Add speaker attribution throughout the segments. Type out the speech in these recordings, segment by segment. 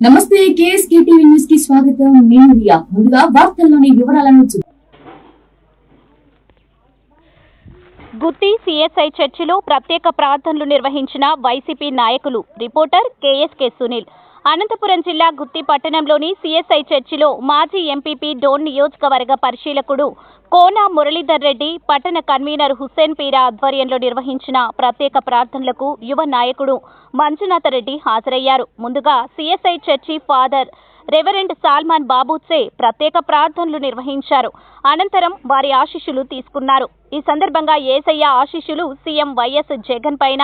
Speaker 1: నమస్తే KSK TV news కి స్వాగతం. నేను రియా. ముందుగా వార్తల్లోని వివరాలను
Speaker 2: గుత్తి సిఎస్ఐ చర్చిలో ప్రత్యేక ప్రార్థనలు నిర్వహించిన వైసీపీ నాయకులు. Reporter KSK Sunil. అనంతపురం జిల్లా గుత్తి పట్టణంలోని సిఎస్ఐ చర్చిలో మాజీ ఎంపీపీ డోన్ నియోజకవర్గ పరిశీలకుడు కోన మురళీధర్ రెడ్డి, పట్టణ కన్వీనర్ హుస్సేన్ పీరా ఆధ్వర్యంలో నిర్వహించిన ప్రత్యేక ప్రార్థనలకు యువ నాయకుడు మంజునాథ రెడ్డి హాజరయ్యారు. ముందుగా CSI church father reverend Solomon బాబూత్సే ప్రత్యేక ప్రార్థనలు నిర్వహించారు. అనంతరం వారి ఆశీస్సులు తీసుకున్నారు. ఈ సందర్భంగా యేసయ్య ఆశీస్సులు సీఎం వైఎస్ జగన్ పైన,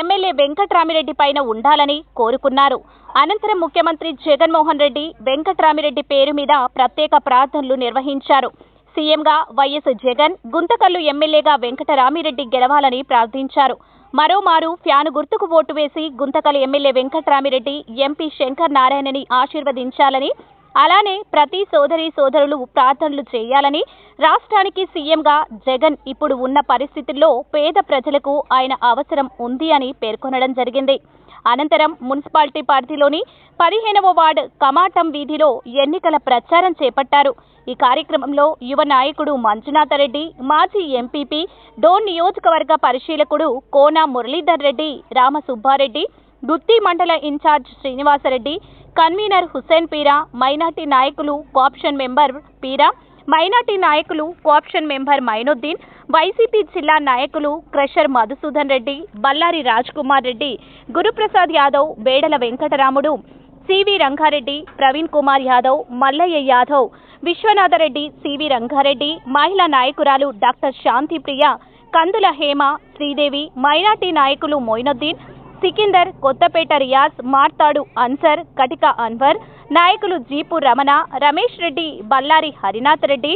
Speaker 2: ఎమ్మెల్యే వెంకట్రామిరెడ్డి పైన ఉండాలని కోరుకున్నారు. అనంతరం ముఖ్యమంత్రి జగన్మోహన్ రెడ్డి, వెంకట్రామిరెడ్డి పేరు మీద ప్రత్యేక ప్రార్థనలు నిర్వహించారు. సీఎంగా వైఎస్ జగన్, గుంతకల్లు ఎమ్మెల్యేగా వెంకటరామిరెడ్డి గెలవాలని ప్రార్థించారు. మరోమారు ఫ్యాను గుర్తుకు ఓటు వేసి గుంతకల్లు ఎమ్మెల్యే వెంకట్రామిరెడ్డి, ఎంపీ శంకర్ నారాయణని ఆశీర్వదించాలని, అలానే ప్రతి సోదరులు ప్రార్థనలు చేయాలని, రాష్ట్రానికి సీఎంగా జగన్ ఇప్పుడు ఉన్న పరిస్థితుల్లో పేద ప్రజలకు ఆయన అవసరం ఉంది అని పేర్కొనడం జరిగింది. అనంతరం మున్సిపాలిటీ పరిధిలోని 15వ వార్డు కమాటం వీధిలో ఎన్నికల ప్రచారం చేపట్టారు. ఈ కార్యక్రమంలో యువ నాయకుడు మంజునాథ రెడ్డి, మాజీ ఎంపీపీ డోన్ నియోజకవర్గ పరిశీలకుడు కోన మురళీధర్ రెడ్డి, రామసుబ్బారెడ్డి, గుత్తి మండల incharge Srinivasareddy, convener Hussain Peera, minority నాయకులు కోఆప్షన్ మెంబర్ పీరా, మైనార్టీ నాయకులు కోఆప్షన్ మెంబర్ మైనుద్దీన్, వైసీపీ జిల్లా నాయకులు crusher Madhusudan Reddy, Ballari Raj Kumar Reddy, Guruprasad Yadav, Bedala Venkataramudu, CV Rangareddy, Praveen Kumar Yadav, Mallaiah Yadav, Vishwanathareddy, CV Rangareddy, మహిళా నాయకురాలు డాక్టర్ శాంతిప్రియ, కందుల హేమ, శ్రీదేవి, మైనార్టీ నాయకులు మొయినుద్దీన్, సికిందర్, కొత్తపేట రియాజ్, మార్తాడు అన్సర్, కటిక అన్వర్, నాయకులు జీపు రమణ, రమేష్ రెడ్డి, బల్లారి హరినాథ్ రెడ్డి,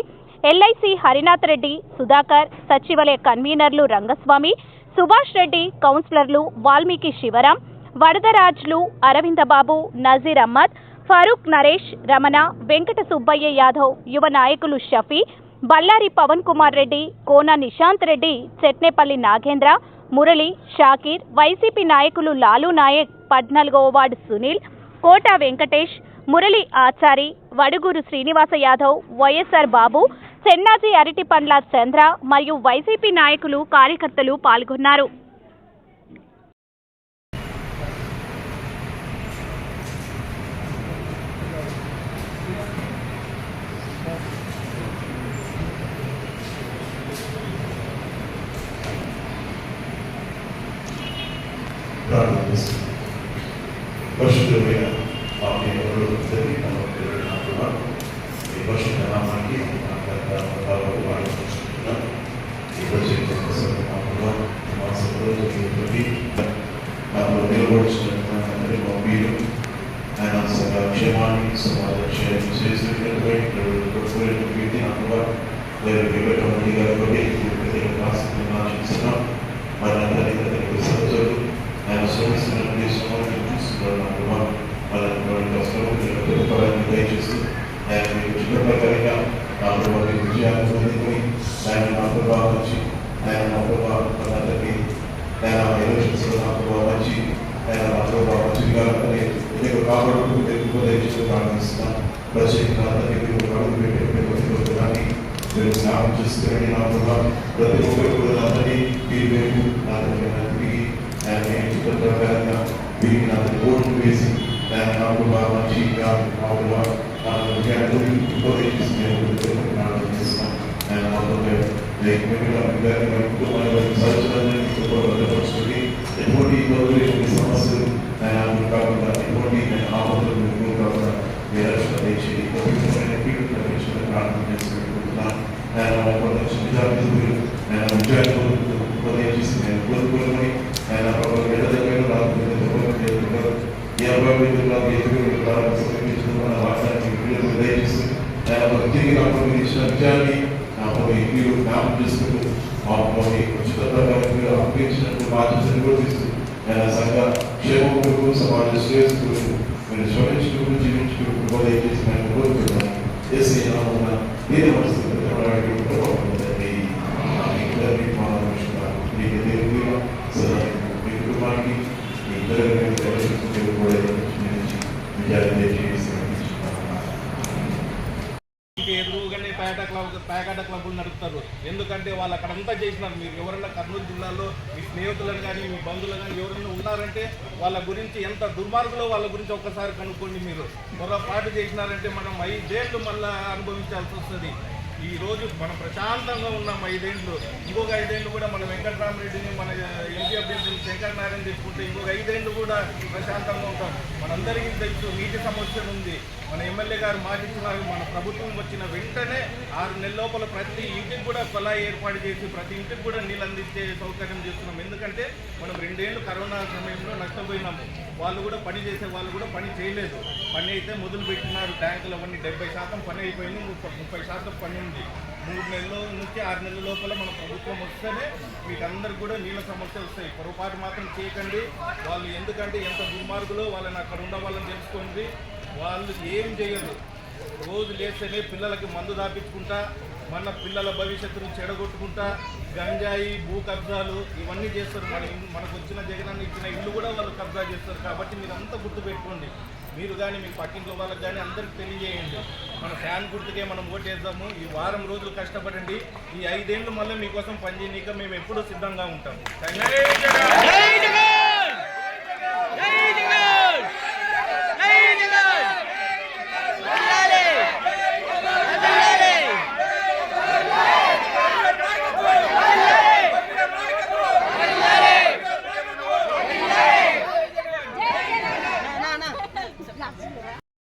Speaker 2: ఎల్ఐసి హరినాథ్ రెడ్డి, సుధాకర్, సచివాలయ కన్వీనర్లు రంగస్వామి, సుభాష్ రెడ్డి, కౌన్సిలర్లు వాల్మీకి శివరాం, వరదరాజ్లు, అరవిందబాబు, నజీర్ అహ్మద్, ఫరూక్ నరేష్, రమణ, వెంకట సుబ్బయ్య యాదవ్, యువ నాయకులు షఫీ, బల్లారి పవన్ కుమార్ రెడ్డి, కోన నిశాంత్ రెడ్డి, చెట్నేపల్లి నాగేంద్ర, మురళి, షాకీర్, వైసీపీ నాయకులు లాలు నాయక్, 14వ వార్డు సునీల్, కోట వెంకటేష్, మురళి ఆచారి, వడుగూరు శ్రీనివాస యాదవ్, వైఎస్ఆర్ బాబు, చెన్నాజీ అరటిపండ్ల చంద్ర మరియు వైసీపీ నాయకులు, కార్యకర్తలు పాల్గొన్నారు.
Speaker 3: పరిశుద్ధమైన ఆమె ఎవరు ఈ పరిశుద్ధ నామానికి నిలబడుచున్నటువంటి మీరు ఆయన క్షేమాన్ని సమాజం చేసినటువంటి ఆశిస్తున్నాం. మరి అందరికీ సజ్జలు ఆయన శ్రమిస్తున్నటువంటి సమాజం చూస్తున్నాడు. వాళ్ళని కష్టపడాలని దయచేస్తూ ఆయన మీకు చిన్న ప్రకారంగా నా ప్రభావం విజయాన్ని పొందుకొని ఆయన నా ప్రభావం వచ్చి ఆయన నా ప్రభావం అందరికీ ఆయన ఎలక్షన్స్లో నా ప్రభావం వచ్చి ఆయన నా ప్రభావం మంచిగా మీకు కాపాడుతూ ఎక్కువ దయచేస్తూ ప్రార్థిస్తున్నాం. ప్రత్యేకంగా అందరికీ మీరు అడుగు పెట్టే మీరు జ్ఞాపం చేసుకుని నా ప్రభావం ప్రతి ఒక్కరు కూడా అందరినీ మీరు వైపు నా తిరిగి ఆయన చిత్ర ప్రకారంగా తిరిగి నా ఓట్లు వేసి ఆయన నా ప్రభావం మంచిగా నా ప్రభావం ఎటువంటి సమస్యలు కాకుండా ఎటువంటి ఆపదలు కాకుండా ప్రార్థన చేసుకుంటున్నాను. ఉపదేశిస్తూ నేను కోరుకోని ఆయన దయచేస్తూ ఆయన భక్తికి నాకు ఇచ్చిన విజయాన్ని నాకు మీరు జ్ఞాపం చేసుకుంటూ మాకు ఉచితంగా అప్పగించినట్టు బాధ్యతను గుర్తిస్తూ ఆయన సంఘ క్షేమం కొరకు సమాజ శ్రేయస్సు కొరకు మీరు శ్రమించుకుంటూ జీవించుకుంటూ దయచేసి నేను కోరుకుంటున్నాను. ఏసీ నేను మీ కుటుంబానికి మీ ఇద్దరు విజయాన్ని
Speaker 4: ఎదురుగానే పేకాట క్లబ్లు నడుపుతారు. ఎందుకంటే వాళ్ళు అక్కడంతా చేసినారు. మీరు ఎవరైనా కర్నూలు జిల్లాలో మీ స్నేహితులను కానీ మీ బంధువులు కానీ ఎవరైనా ఉన్నారంటే వాళ్ళ గురించి ఎంత దుర్మార్గులో వాళ్ళ గురించి ఒక్కసారి కనుక్కోండి. మీరు పొరపాటు చేసినారంటే మనం 5 ఏళ్ళు మళ్ళీ అనుభవించాల్సి వస్తుంది. ఈ రోజు మనం ప్రశాంతంగా ఉన్నాం 5 ఏళ్ళు. ఇంకొక 5 ఏళ్ళు కూడా మన వెంకటరామరెడ్డిని మన ఎంపీ అభ్యర్థిని శంకర్ నారాయణ తీసుకుంటే ఇంకొక 5 ఏళ్ళు కూడా ప్రశాంతంగా ఉంటాం. మనందరికీ తెలుసు నీటి సమస్య ఉంది. మన ఎమ్మెల్యే గారు మాటిచ్చినారు. మన ప్రభుత్వం వచ్చిన వెంటనే 6 నెలల లోపల ప్రతి ఇంటికి కూడా కొలాయి ఏర్పాటు చేసి ప్రతి ఇంటికి కూడా నీళ్ళు అందించే సౌకర్యం చేస్తున్నాం. ఎందుకంటే మనం 2 ఏళ్ళు కరోనా సమయంలో నష్టపోయినాము. వాళ్ళు కూడా పని చేసే వాళ్ళు కూడా పని చేయలేదు. పని అయితే మొదలు పెట్టినారు. ట్యాంకులు అవన్నీ 70% పని అయిపోయింది. 30% పని ఉంది. 3 నెలల నుంచి 6 నెలల లోపల మన ప్రభుత్వం వస్తేనే మీకు అందరికి కూడా నీళ్ళ సమస్య వస్తాయి. పొరపాటు మాత్రం చేయకండి. వాళ్ళు ఎందుకంటే ఎంత దుర్మార్గులో వాళ్ళని అక్కడ ఉన్న వాళ్ళని తెలుసుకోండి. వాళ్ళు ఏం చేయరు. రోజు లేస్తేనే పిల్లలకి మందు దాపించుకుంటా మన పిల్లల భవిష్యత్తును చెడగొట్టుకుంటా గంజాయి భూ కబ్జాలు ఇవన్నీ చేస్తారు. మనకు వచ్చిన జగనన్న ఇచ్చిన ఇల్లు కూడా వాళ్ళు కబ్జా చేస్తారు. కాబట్టి మీరు అంతా గుర్తుపెట్టుకోండి. మీరు కానీ మీకు పక్కింట్లో వాళ్ళకి కానీ అందరికి తెలియజేయండి. మన ఫ్యాన్ గుర్తుకే మనం ఓటేద్దాము. ఈ వారం రోజులు కష్టపడండి. ఈ 5 ఏళ్ళు మళ్ళీ మీకోసం పనిచేయనీక మేము ఎప్పుడూ సిద్ధంగా ఉంటాం.